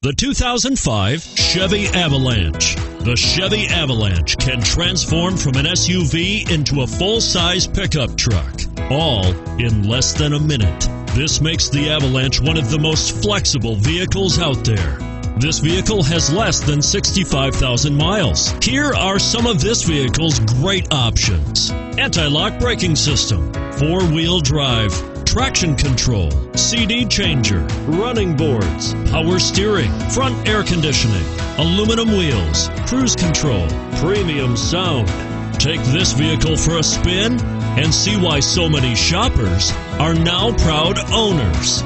The 2005 Chevy Avalanche. The Chevy Avalanche can transform from an SUV into a full-size pickup truck, all in less than a minute. This makes the Avalanche one of the most flexible vehicles out there. This vehicle has less than 65,000 miles. Here are some of this vehicle's great options: anti-lock braking system, four-wheel drive, traction control, CD changer, running boards, power steering, front air conditioning, aluminum wheels, cruise control, premium sound. Take this vehicle for a spin and see why so many shoppers are now proud owners.